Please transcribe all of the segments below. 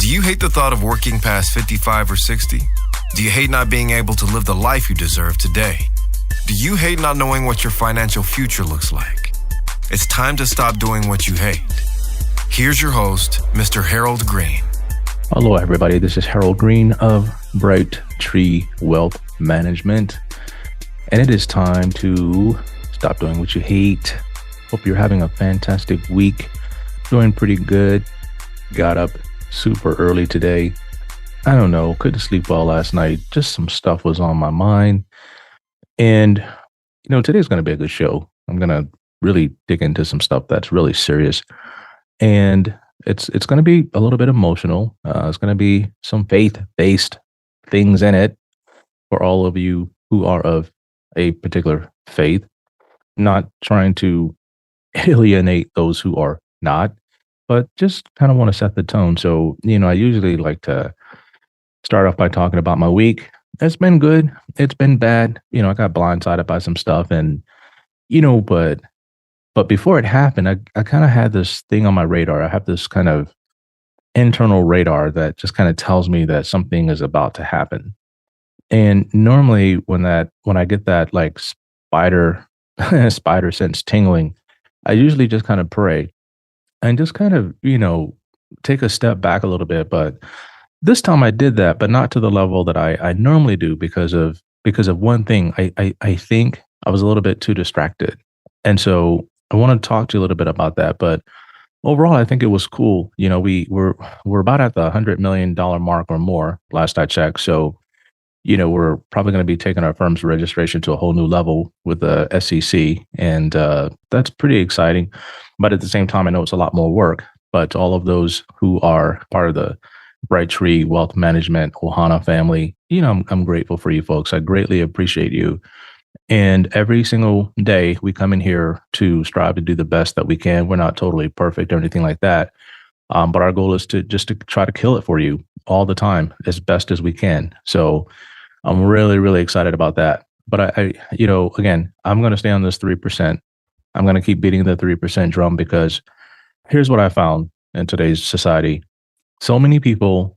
Do you hate the thought of working past 55 or 60? Do you hate not being able to live the life you deserve today? Do you hate not knowing what your financial future looks like? It's time to stop doing what you hate. Here's your host, Mr. Harold Green. Hello, everybody. This is Harold Green of Bright Tree Wealth Management. And it is time to stop doing what you hate. Hope you're having a fantastic week. Doing pretty good. Got up super early today. I don't know. Couldn't sleep well last night. Just some stuff was on my mind. And, today's going to be a good show. I'm going to really dig into some stuff that's really serious. And it's going to be a little bit emotional. It's going to be some faith-based things in it for all of you who are of a particular faith. Not trying to alienate those who are not, but just kind of want to set the tone. So, I usually like to start off by talking about my week. It's been good. It's been bad. I got blindsided by some stuff and, but before it happened, I kind of had this thing on my radar. I have this kind of internal radar that just kind of tells me that something is about to happen. And normally when I get that like spider sense tingling, I usually just kind of pray and just kind of, take a step back a little bit. But this time I did that, but not to the level that I normally do because of one thing. I think I was a little bit too distracted. And so I want to talk to you a little bit about that. But overall, I think it was cool. We're about at the $100 million mark or more last I checked. So, we're probably going to be taking our firm's registration to a whole new level with the SEC. And that's pretty exciting. But at the same time, I know it's a lot more work. But to all of those who are part of the Bright Tree Wealth Management Ohana family, I'm grateful for you folks. I greatly appreciate you. And every single day we come in here to strive to do the best that we can. We're not totally perfect or anything like that. But our goal is to try to kill it for you all the time as best as we can. So I'm really, really excited about that. But again, I'm going to stay on this 3%. I'm going to keep beating the 3% drum because here's what I found in today's society. So many people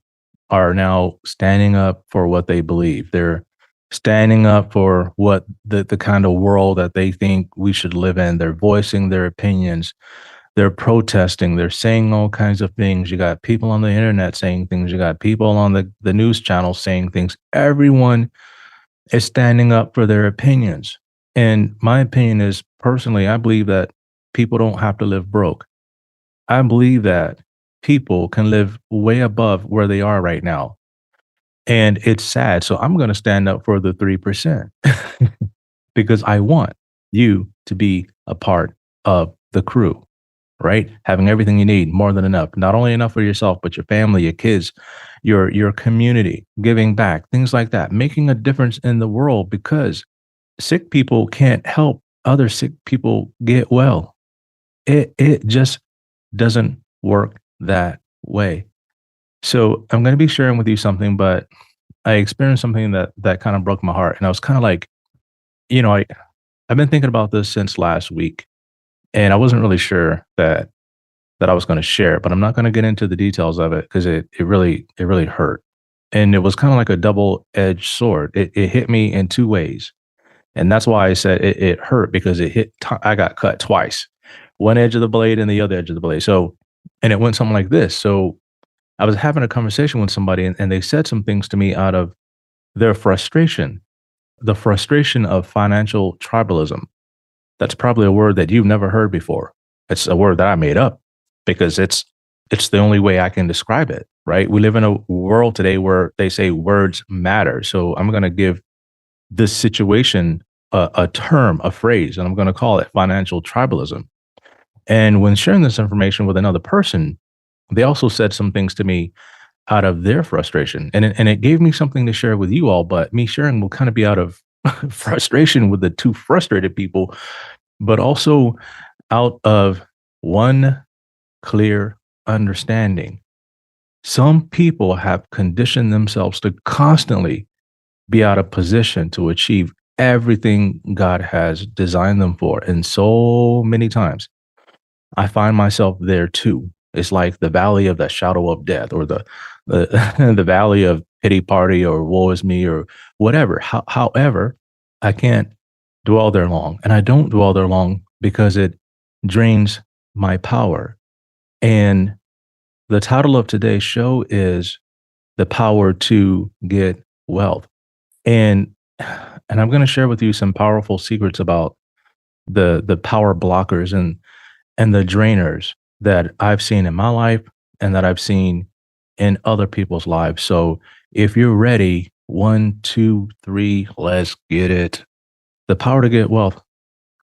are now standing up for what they believe. They're standing up for what the kind of world that they think we should live in. They're voicing their opinions. They're protesting. They're saying all kinds of things. You got people on the internet saying things. You got people on the news channels saying things. Everyone is standing up for their opinions. And my opinion is, personally, I believe that people don't have to live broke. I believe that people can live way above where they are right now. And it's sad. So I'm going to stand up for the 3% because I want you to be a part of the crew. Right? Having everything you need, more than enough, not only enough for yourself, but your family, your kids, your community, giving back, things like that, making a difference in the world because sick people can't help other sick people get well. It just doesn't work that way. So I'm going to be sharing with you something, but I experienced something that kind of broke my heart. And I was kind of like, I've been thinking about this since last week. And I wasn't really sure that I was going to share it, but I'm not going to get into the details of it because it really hurt. And it was kind of like a double-edged sword. It hit me in two ways. And that's why I said it hurt because I got cut twice, one edge of the blade and the other edge of the blade. So, and it went something like this. So I was having a conversation with somebody and they said some things to me out of their frustration, the frustration of financial tribalism. That's probably a word that you've never heard before. It's a word that I made up because it's the only way I can describe it, right? We live in a world today where they say words matter. So I'm going to give this situation a term, a phrase, and I'm going to call it financial tribalism. And when sharing this information with another person, they also said some things to me out of their frustration. And it gave me something to share with you all, but me sharing will kind of be out of frustration with the two frustrated people, but also out of one clear understanding. Some people have conditioned themselves to constantly be out of position to achieve everything God has designed them for. And so many times I find myself there too. It's like the valley of the shadow of death or the the the valley of pity party or woe is me or whatever. However, I can't dwell there long, and I don't dwell there long because it drains my power. And the title of today's show is "The Power to Get Wealth," and I'm going to share with you some powerful secrets about the power blockers and the drainers that I've seen in my life and that I've seen in other people's lives. So if you're ready, one, two, three, let's get it. The power to get wealth.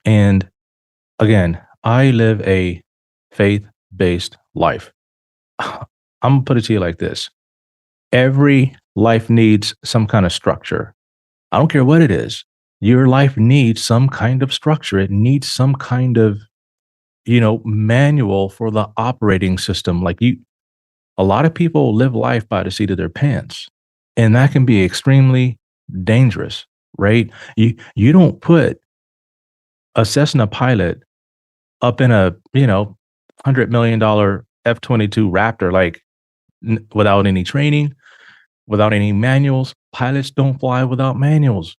And again, I live a faith based life. I'm going to put it to you like this: every life needs some kind of structure. I don't care what it is. Your life needs some kind of structure. It needs some kind of, manual for the operating system. A lot of people live life by the seat of their pants, and that can be extremely dangerous, right? You don't put a Cessna pilot up in a, $100 million F-22 Raptor, without any training, without any manuals. Pilots don't fly without manuals.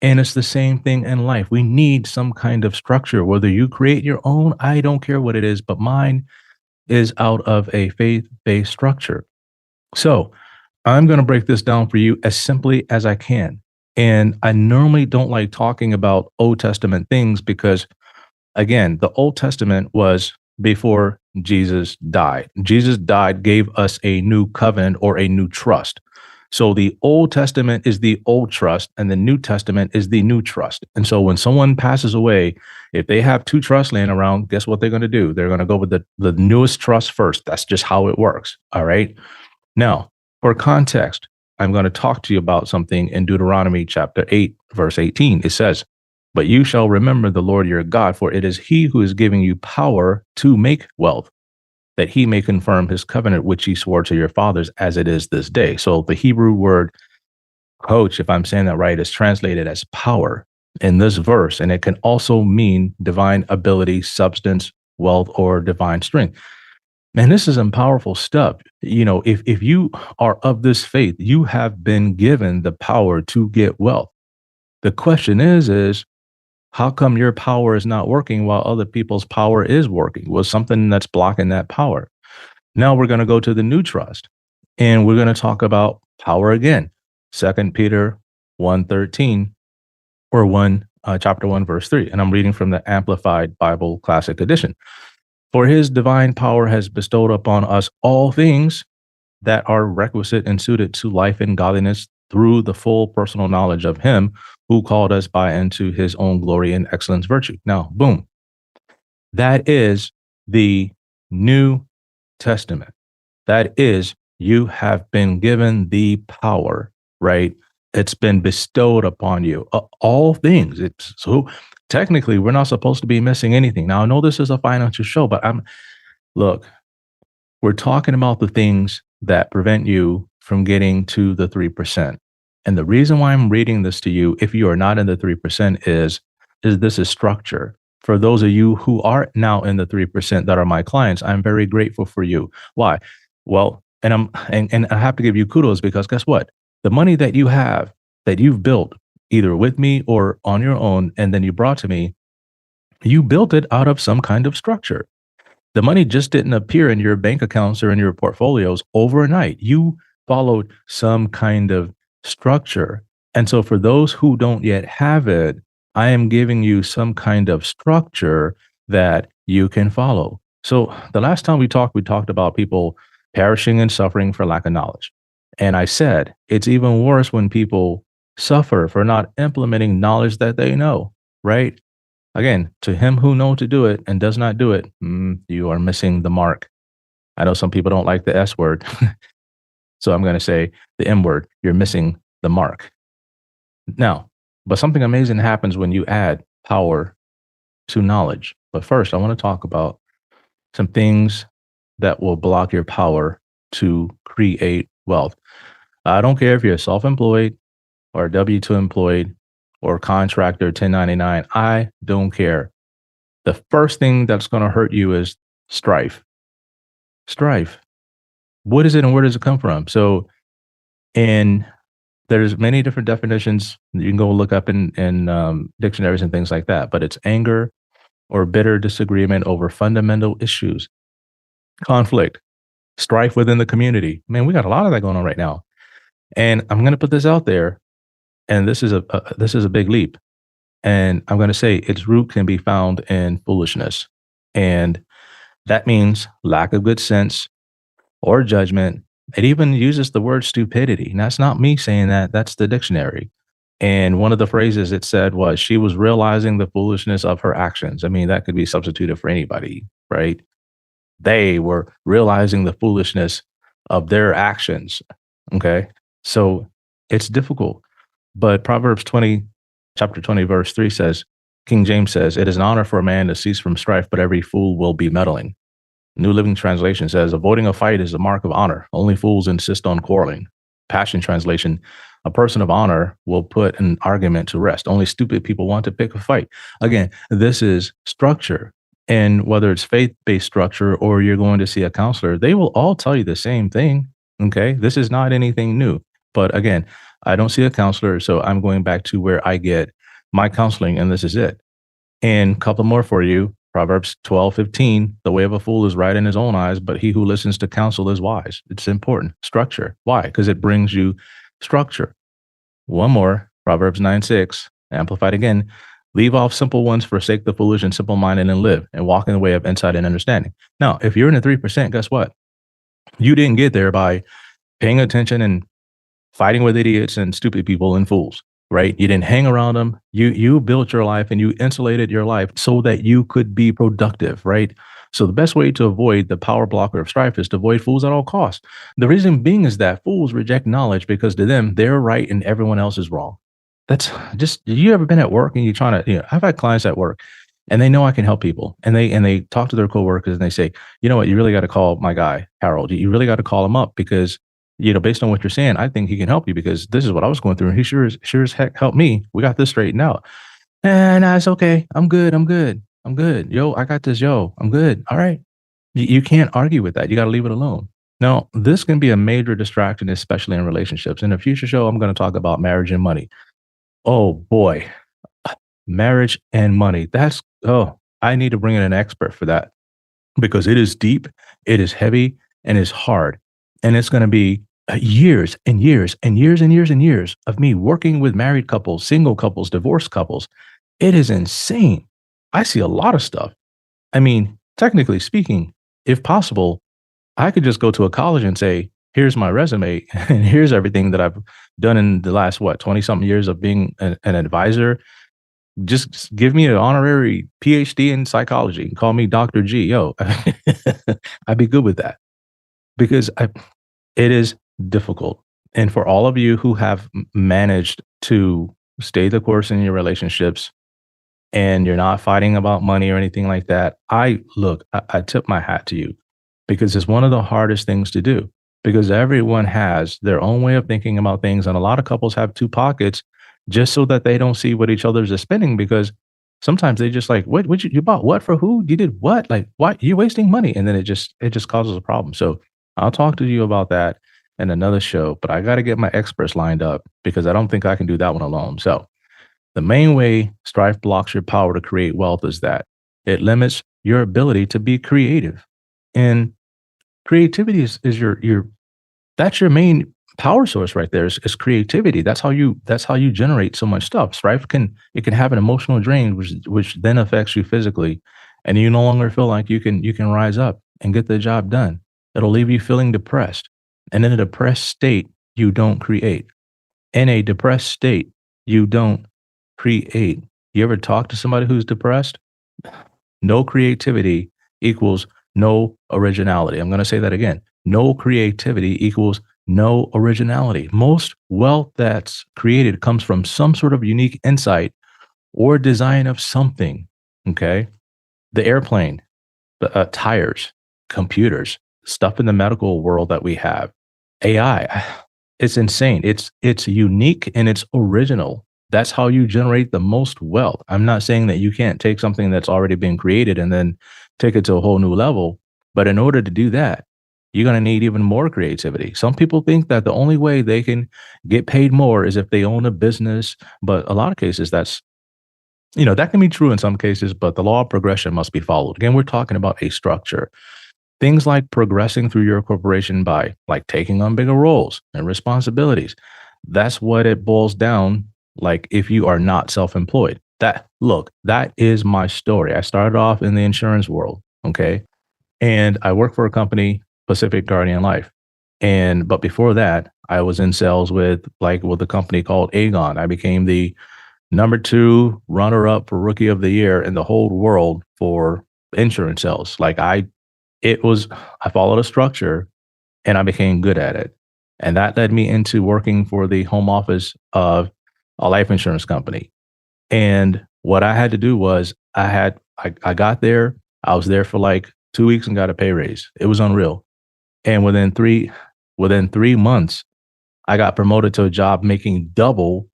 And it's the same thing in life. We need some kind of structure, whether you create your own, I don't care what it is, but mine is out of a faith based structure. So I'm going to break this down for you as simply as I can. And I normally don't like talking about Old Testament things because, again, the Old Testament was before Jesus died. Jesus died, gave us a new covenant or a new trust. So the Old Testament is the old trust and the New Testament is the new trust. And so when someone passes away, if they have two trusts laying around, guess what they're going to do? They're going to go with the newest trust first. That's just how it works. All right. Now, for context, I'm going to talk to you about something in Deuteronomy chapter 8, verse 18. It says, "But you shall remember the Lord your God, for it is he who is giving you power to make wealth, that he may confirm his covenant, which he swore to your fathers as it is this day." So the Hebrew word coach, if I'm saying that right, is translated as power in this verse. And it can also mean divine ability, substance, wealth, or divine strength. Man, this is some powerful stuff. If you are of this faith, you have been given the power to get wealth. The question is how come your power is not working while other people's power is working? Well, something that's blocking that power. Now we're going to go to the new trust and we're going to talk about power again. 2 Peter 1:13 or chapter 1, verse 3. And I'm reading from the Amplified Bible Classic Edition. "For his divine power has bestowed upon us all things that are requisite and suited to life and godliness through the full personal knowledge of him who called us by unto his own glory and excellence virtue." Now, boom. That is the New Testament. That is, you have been given the power, right? It's been bestowed upon you. All things. So technically, we're not supposed to be missing anything. Now, I know this is a financial show, but look, we're talking about the things that prevent you from getting to the 3%. And the reason why I'm reading this to you, if you are not in the 3%, is this is structure. For those of you who are now in the 3% that are my clients, I'm very grateful for you. Why? Well, and I have to give you kudos because guess what? The money that you have, that you've built either with me or on your own, and then you brought to me, you built it out of some kind of structure. The money just didn't appear in your bank accounts or in your portfolios overnight. You followed some kind of structure. And so for those who don't yet have it, I am giving you some kind of structure that you can follow. So the last time we talked about people perishing and suffering for lack of knowledge. And I said, it's even worse when people suffer for not implementing knowledge that they know, right? Again, to him who know to do it and does not do it, you are missing the mark. I know some people don't like the S word. So I'm going to say the M word. You're missing the mark. Now, but something amazing happens when you add power to knowledge. But first, I want to talk about some things that will block your power to create wealth. I don't care if you're self-employed or W-2 employed or contractor 1099. I don't care. The first thing that's going to hurt you is strife. Strife. What is it and where does it come from? So, and there's many different definitions you can go look up in dictionaries and things like that. But it's anger or bitter disagreement over fundamental issues, conflict, strife within the community. Man, we got a lot of that going on right now. And I'm going to put this out there, and this is a big leap. And I'm going to say its root can be found in foolishness, and that means lack of good sense or judgment. It even uses the word stupidity. And that's not me saying that, that's the dictionary. And one of the phrases it said was she was realizing the foolishness of her actions. I mean, that could be substituted for anybody, right? They were realizing the foolishness of their actions. Okay. So it's difficult. But Proverbs 20, chapter 20, verse 3 says, King James says, it is an honor for a man to cease from strife, but every fool will be meddling. New Living Translation says, avoiding a fight is a mark of honor. Only fools insist on quarreling. Passion Translation, a person of honor will put an argument to rest. Only stupid people want to pick a fight. Again, this is structure. And whether it's faith-based structure or you're going to see a counselor, they will all tell you the same thing. Okay. This is not anything new. But again, I don't see a counselor. So I'm going back to where I get my counseling, and this is it. And a couple more for you. Proverbs 12:15, the way of a fool is right in his own eyes, but he who listens to counsel is wise. It's important. Structure. Why? Because it brings you structure. One more, Proverbs 9:6, amplified again. Leave off simple ones, forsake the foolish and simple-minded, and live, and walk in the way of insight and understanding. Now, if you're in the 3%, guess what? You didn't get there by paying attention and fighting with idiots and stupid people and fools, right? You didn't hang around them. You built your life and you insulated your life so that you could be productive, right? So the best way to avoid the power blocker of strife is to avoid fools at all costs. The reason being is that fools reject knowledge because to them, they're right and everyone else is wrong. That's just, you ever been at work and you're trying to, I've had clients at work and they know I can help people, and they talk to their coworkers and they say, you know what, you really got to call my guy, Harold. You really got to call him up because based on what you're saying, I think he can help you because this is what I was going through. And he sure as heck helped me. We got this straightened out. And it's okay. I'm good. I'm good. I'm good. Yo, I got this. Yo, I'm good. All right. You can't argue with that. You got to leave it alone. Now, this can be a major distraction, especially in relationships. In a future show, I'm going to talk about marriage and money. Oh boy, marriage and money. I need to bring in an expert for that because it is deep, it is heavy, and it's hard. And it's going to be years and years and years and years and years of me working with married couples, single couples, divorced couples. It is insane. I see a lot of stuff. I mean, technically speaking, if possible, I could just go to a college and say, here's my resume and here's everything that I've done in the last, 20 something years of being an advisor. Just give me an honorary PhD in psychology and call me Dr. G. Yo, I'd be good with that because it is difficult. And for all of you who have managed to stay the course in your relationships and you're not fighting about money or anything like that, I tip my hat to you because it's one of the hardest things to do because everyone has their own way of thinking about things. And a lot of couples have two pockets just so that they don't see what each other's is spending because sometimes they just like, what you bought what for who? You did what? Like, why you're wasting money? And then it just causes a problem. So I'll talk to you about that in another show, but I got to get my experts lined up because I don't think I can do that one alone. So the main way strife blocks your power to create wealth is that it limits your ability to be creative. And creativity is that's your main power source right there is creativity. That's how you generate so much stuff. Strife can have an emotional drain, which then affects you physically, and you no longer feel like you can rise up and get the job done. It'll leave you feeling depressed. And in a depressed state, you don't create. In a depressed state, you don't create. You ever talk to somebody who's depressed? No creativity equals no originality. I'm going to say that again. No creativity equals no originality. Most wealth that's created comes from some sort of unique insight or design of something. Okay. The airplane, the tires, computers, stuff in the medical world that we have, AI, it's insane. It's unique and it's original. That's how you generate the most wealth. I'm not saying that you can't take something that's already been created and then take it to a whole new level. But in order to do that, you're going to need even more creativity. Some people think that the only way they can get paid more is if they own a business, but a lot of cases that can be true in some cases, but the law of progression must be followed. Again, we're talking about a structure. Things like progressing through your corporation by like taking on bigger roles and responsibilities. That's what it boils down like if you are not self-employed. That is my story. I started off in the insurance world, okay? And I worked for a company, Pacific Guardian Life. But before that, I was in sales with a company called Aegon. I became the number 2 runner up for rookie of the year in the whole world for insurance sales. I followed a structure and I became good at it. And that led me into working for the home office of a life insurance company. And what I had to do was I got there, I was there for like 2 weeks and got a pay raise. It was unreal. And within 3 months, I got promoted to a job making double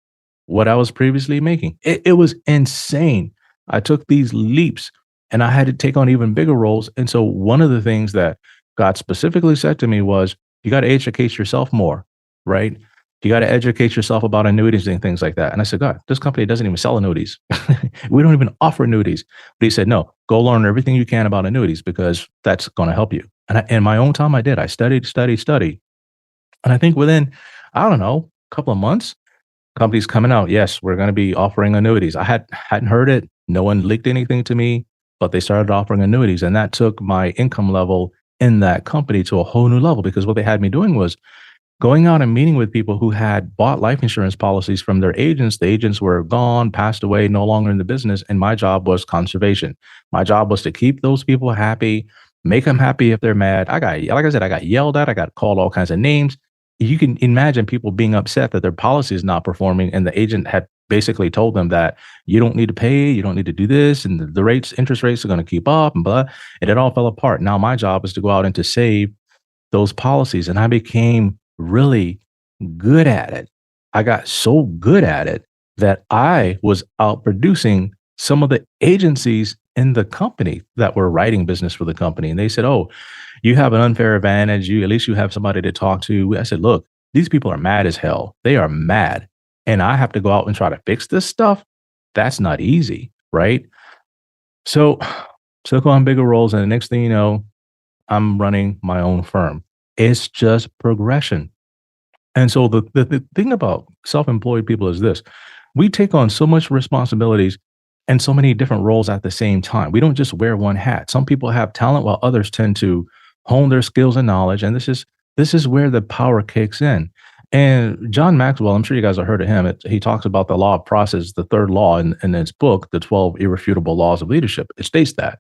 what I was previously making. It was insane. I took these leaps and I had to take on even bigger roles. And so one of the things that God specifically said to me was, you got to educate yourself more, right? You got to educate yourself about annuities and things like that. And I said, God, this company doesn't even sell annuities. We don't even offer annuities. But he said, no, go learn everything you can about annuities because that's going to help you. And in my own time, I did. I studied. And I think within, I don't know, a couple of months, companies coming out, yes, we're going to be offering annuities. I hadn't heard it. No one leaked anything to me, but they started offering annuities. And that took my income level in that company to a whole new level because what they had me doing was going out and meeting with people who had bought life insurance policies from their agents. The agents were gone, passed away, no longer in the business. And my job was conservation. My job was to keep those people happy, make them happy if they're mad. Like I said, I got yelled at. I got called all kinds of names. You can imagine people being upset that their policy is not performing. And the agent had basically told them that you don't need to pay, you don't need to do this. And the interest rates are going to keep up and blah. And it all fell apart. Now my job is to go out and to save those policies. And I became really good at it. I got so good at it that I was outproducing some of the agencies in the company that were writing business for the company. And they said, oh, you have an unfair advantage. At least you have somebody to talk to. I said, look, these people are mad as hell. They are mad. And I have to go out and try to fix this stuff. That's not easy, right? So took on bigger roles. And the next thing you know, I'm running my own firm. It's just progression. And so the thing about self-employed people is this. We take on so much responsibilities and so many different roles at the same time. We don't just wear one hat. Some people have talent while others tend to hone their skills and knowledge. And this is where the power kicks in. And John Maxwell, I'm sure you guys have heard of him. He talks about the law of process, the third law in his book, The 12 Irrefutable Laws of Leadership. It states that,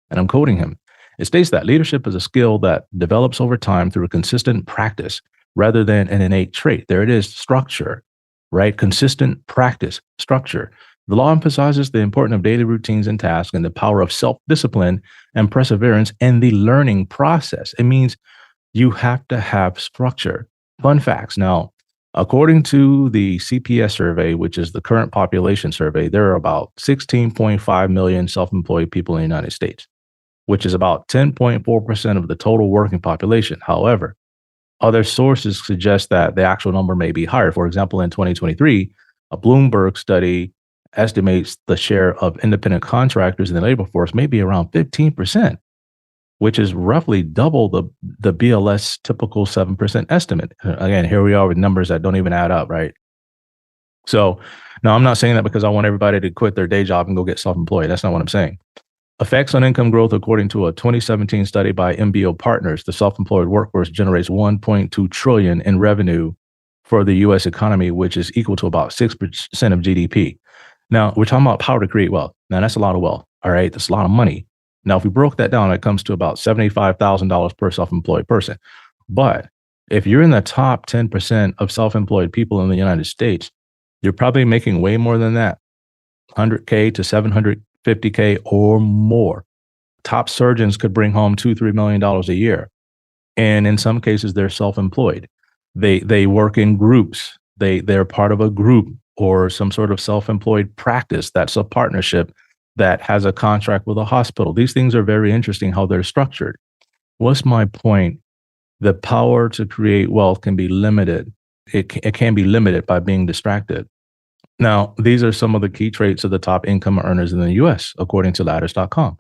and I'm quoting him. It states that leadership is a skill that develops over time through a consistent practice rather than an innate trait. There it is, structure, right? Consistent practice, structure. The law emphasizes the importance of daily routines and tasks and the power of self-discipline and perseverance in the learning process. It means you have to have structure. Fun facts. Now, according to the CPS survey, which is the current population survey, there are about 16.5 million self-employed people in the United States, which is about 10.4% of the total working population. However, other sources suggest that the actual number may be higher. For example, in 2023, a Bloomberg study estimates the share of independent contractors in the labor force may be around 15%, which is roughly double the BLS typical 7% estimate. Again, here we are with numbers that don't even add up, right? So now I'm not saying that because I want everybody to quit their day job and go get self-employed. That's not what I'm saying. Effects on income growth, according to a 2017 study by MBO Partners, the self-employed workforce generates 1.2 trillion in revenue for the U.S. economy, which is equal to about 6% of GDP. Now, we're talking about power to create wealth. Now, that's a lot of wealth, all right? That's a lot of money. Now, if we broke that down, it comes to about $75,000 per self-employed person. But if you're in the top 10% of self-employed people in the United States, you're probably making way more than that, 100K to 750K or more. Top surgeons could bring home $2-3 million a year. And in some cases, they're self-employed. They work in groups. They're part of a group or some sort of self-employed practice that's a partnership that has a contract with a hospital. These things are very interesting how they're structured. What's my point? The power to create wealth can be limited. It can be limited by being distracted. Now, these are some of the key traits of the top income earners in the US, according to ladders.com: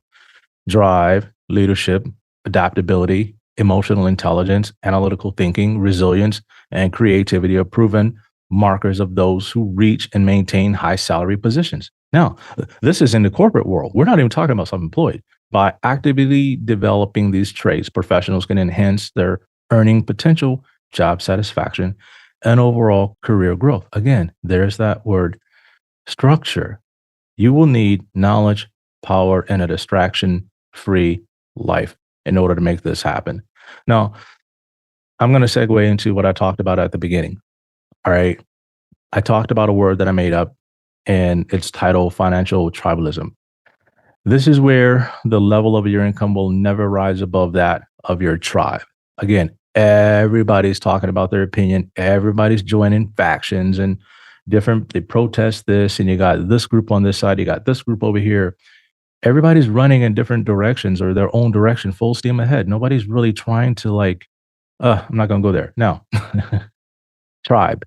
drive, leadership, adaptability, emotional intelligence, analytical thinking, resilience, and creativity are proven markers of those who reach and maintain high salary positions. Now, this is in the corporate world. We're not even talking about self employed. By actively developing these traits, professionals can enhance their earning potential, job satisfaction, and overall career growth. Again, there's that word structure. You will need knowledge, power, and a distraction free life in order to make this happen. Now, I'm going to segue into what I talked about at the beginning. All right. I talked about a word that I made up, and it's titled financial tribalism. This is where the level of your income will never rise above that of your tribe. Again, everybody's talking about their opinion. Everybody's joining factions and they protest this, and you got this group on this side, you got this group over here. Everybody's running in different directions or their own direction, full steam ahead. Nobody's really trying to I'm not going to go there. Now, tribe.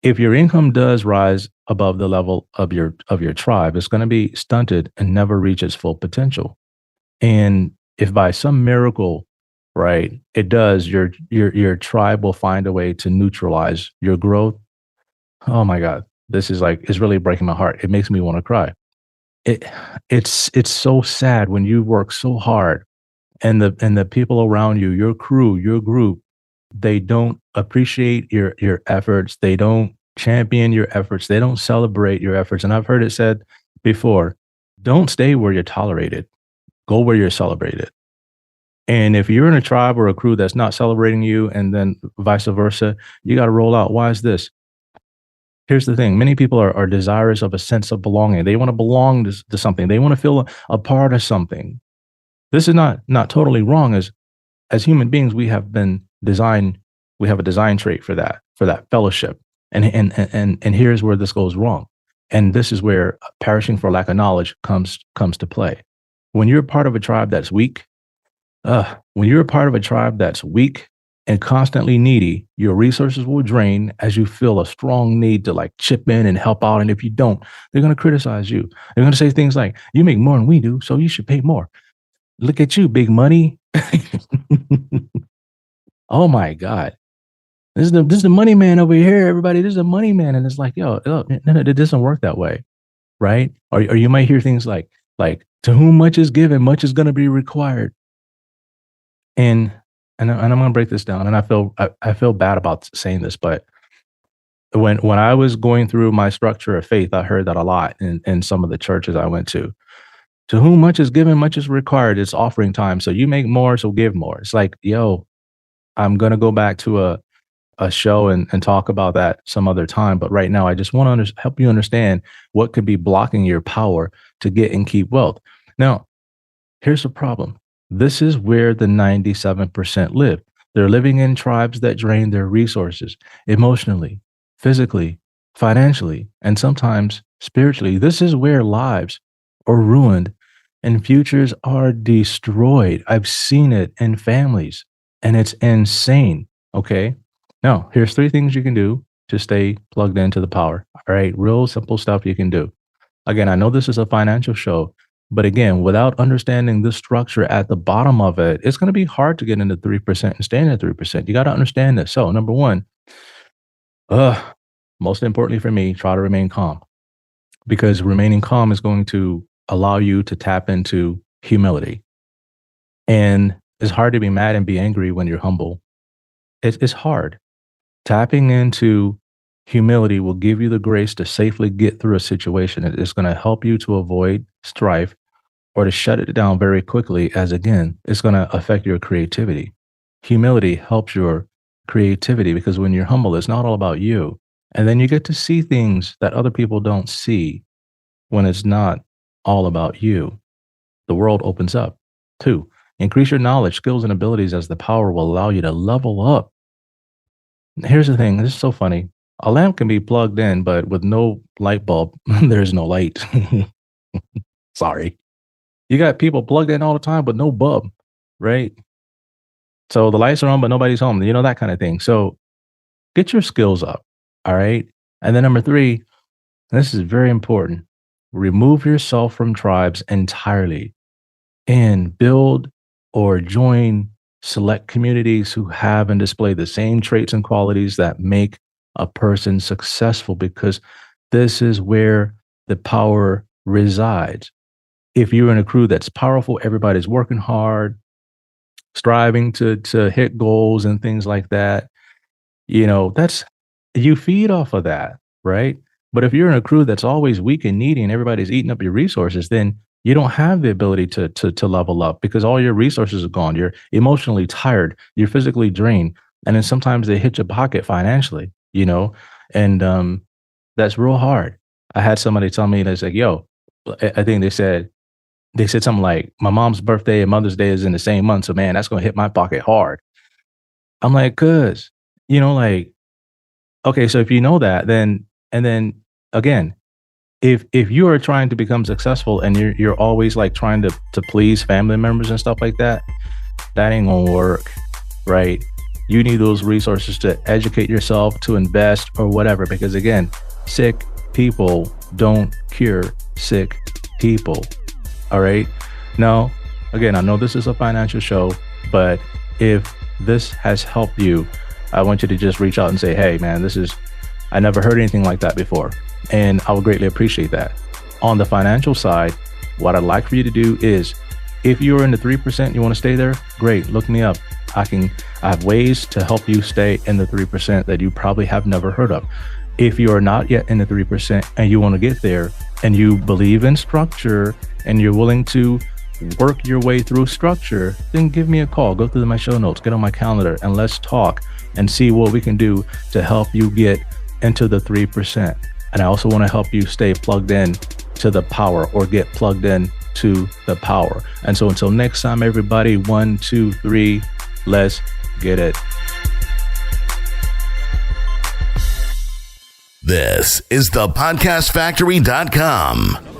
If your income does rise above the level of your tribe, it's going to be stunted and never reach its full potential. And if by some miracle, right, it does, your tribe will find a way to neutralize your growth. Oh my God, this is it's really breaking my heart. It makes me want to cry. It's so sad when you work so hard and the people around you, your crew, your group, they don't appreciate your efforts. They don't champion your efforts. They don't celebrate your efforts. And I've heard it said before, don't stay where you're tolerated. Go where you're celebrated. And if you're in a tribe or a crew that's not celebrating you, and then vice versa, you got to roll out. Why is this? Here's the thing. Many people are desirous of a sense of belonging. They want to belong to something. They want to feel a part of something. This is not totally wrong. As human beings, we have a design trait for that fellowship. And here's where this goes wrong. And this is where perishing for lack of knowledge comes to play. When you're part of a tribe that's weak, and constantly needy, your resources will drain as you feel a strong need to chip in and help out. And if you don't, they're going to criticize you. They're going to say things like, you make more than we do, so you should pay more. Look at you, big money. Oh my God. This is the money man over here, everybody. This is a money man. And it's no, it doesn't work that way. Right. Or you might hear things like, to whom much is given, much is going to be required. And I'm going to break this down. And I feel bad about saying this, but when I was going through my structure of faith, I heard that a lot in some of the churches I went to. To whom much is given, much is required. It's offering time. So you make more, so give more. It's I'm going to go back to a show and talk about that some other time. But right now, I just want to help you understand what could be blocking your power to get and keep wealth. Now, here's the problem. This is where the 97% live. They're living in tribes that drain their resources emotionally, physically, financially, and sometimes spiritually. This is where lives are ruined and futures are destroyed. I've seen it in families, and it's insane. Okay. Now, here's 3 things you can do to stay plugged into the power. All right. Real simple stuff you can do. Again, I know this is a financial show, but again, without understanding the structure at the bottom of it, it's going to be hard to get into 3% and stay in at 3%. You got to understand this. So, number 1, most importantly for me, try to remain calm, because remaining calm is going to allow you to tap into humility. And it's hard to be mad and be angry when you're humble. It's hard. Tapping into humility will give you the grace to safely get through a situation. It's going to help you to avoid strife or to shut it down very quickly, as again, it's going to affect your creativity. Humility helps your creativity, because when you're humble, it's not all about you. And then you get to see things that other people don't see when it's not all about you. The world opens up. 2, increase your knowledge, skills, and abilities, as the power will allow you to level up. Here's the thing. This is so funny. A lamp can be plugged in, but with no light bulb, there's no light. Sorry. You got people plugged in all the time, but no bulb, right? So the lights are on, but nobody's home, that kind of thing. So get your skills up. All right. And then number 3, and this is very important, remove yourself from tribes entirely and build or join select communities who have and display the same traits and qualities that make a person successful, because this is where the power resides. If you're in a crew that's powerful, everybody's working hard, striving to hit goals and things like that, that's, you feed off of that, right? But if you're in a crew that's always weak and needy and everybody's eating up your resources, then you don't have the ability to level up, because all your resources are gone. You're emotionally tired, you're physically drained, and then sometimes they hit your pocket financially, and that's real hard. I had somebody tell me, that's like, yo, I think they said something like, my mom's birthday and Mother's Day is in the same month, so man, that's gonna hit my pocket hard. I'm like, cuz, like, okay, so if you know that, then, and then again, if you are trying to become successful and you're always like trying to please family members and stuff like that, that ain't gonna work, right? You need those resources to educate yourself, to invest or whatever, because again, sick people don't cure sick people. All right. Now, again, I know this is a financial show, but if this has helped you, I want you to just reach out and say, hey man, I never heard anything like that before. And I would greatly appreciate that. On the financial side, what I'd like for you to do is, if you're in the 3%, you want to stay there, great, look me up. I have ways to help you stay in the 3% that you probably have never heard of. If you are not yet in the 3% and you want to get there, and you believe in structure and you're willing to work your way through structure, then give me a call. Go through my show notes, get on my calendar, and let's talk and see what we can do to help you get into the 3%. And I also want to help you stay plugged in to the power, or get plugged in to the power. And so until next time, everybody, 1, 2, 3, let's get it. This is thepodcastfactory.com.